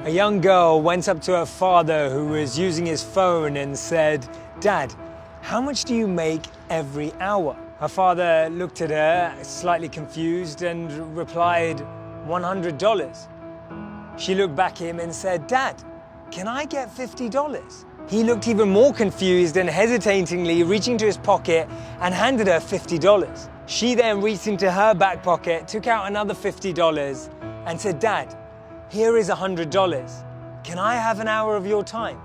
A young girl went up to her father who was using his phone and said, "Dad, how much do you make every hour?" Her father looked at her, slightly confused, and replied, $100. She looked back at him and said, "Dad, can I get $50? He looked even more confused and hesitatingly reaching to his pocket and handed her $50. She then reached into her back pocket, took out another $50 and said, "Dad, here is $100. Can I have an hour of your time?"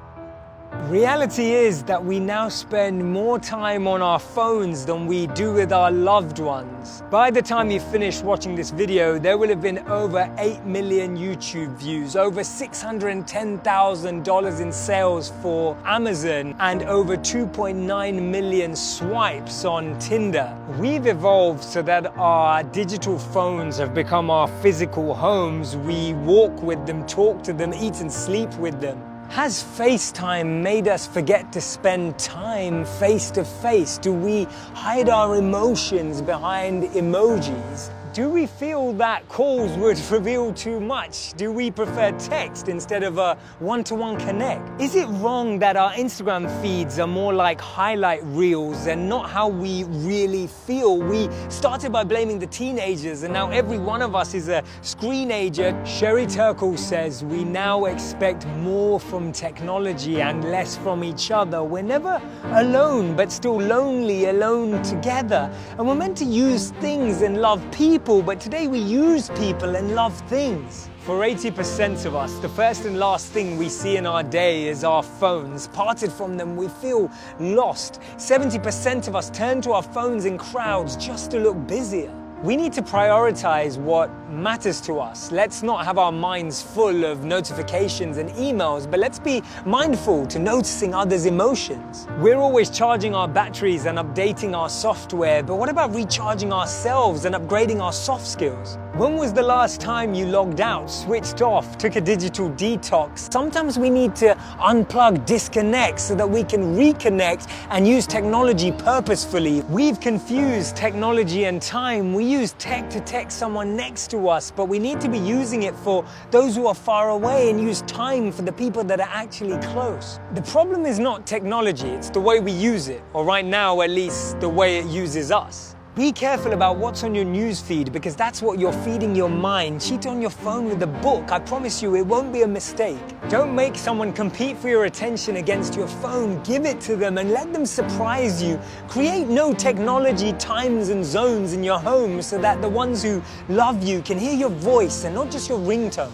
Reality is that we now spend more time on our phones than we do with our loved ones. By the time you finish watching this video, there will have been over 8 million YouTube views, over $610,000 in sales for Amazon, and over 2.9 million swipes on Tinder. We've evolved so that our digital phones have become our physical homes. We walk with them, talk to them, eat and sleep with them. Has FaceTime made us forget to spend time face to face? Do we hide our emotions behind emojis? Do we feel that calls would reveal too much? Do we prefer text instead of a one-to-one connect? Is it wrong that our Instagram feeds are more like highlight reels and not how we really feel? We started by blaming the teenagers and now every one of us is a screenager. Sherry Turkle says we now expect more from technology and less from each other. We're never alone, but still lonely, alone together. And we're meant to use things and love people, but today we use people and love things. For 80% of us, the first and last thing we see in our day is our phones. Parted from them, we feel lost. 70% of us turn to our phones in crowds just to look busier. We need to prioritize what matters to us. Let's not have our minds full of notifications and emails, but let's be mindful to noticing others' emotions. We're always charging our batteries and updating our software, but what about recharging ourselves and upgrading our soft skills? When was the last time you logged out, switched off, took a digital detox? Sometimes we need to unplug, disconnect so that we can reconnect and use technology purposefully. We've confused technology and time. We use tech to text someone next to us, but we need to be using it for those who are far away and use time for the people that are actually close. The problem is not technology, it's the way we use it, or right now at least the way it uses us. Be careful about what's on your newsfeed because that's what you're feeding your mind. Cheat on your phone with a book. I promise you it won't be a mistake. Don't make someone compete for your attention against your phone. Give it to them and let them surprise you. Create no technology times and zones in your home so that the ones who love you can hear your voice and not just your ringtone.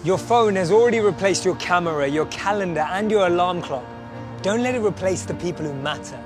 Your phone has already replaced your camera, your calendar, and your alarm clock. Don't let it replace the people who matter.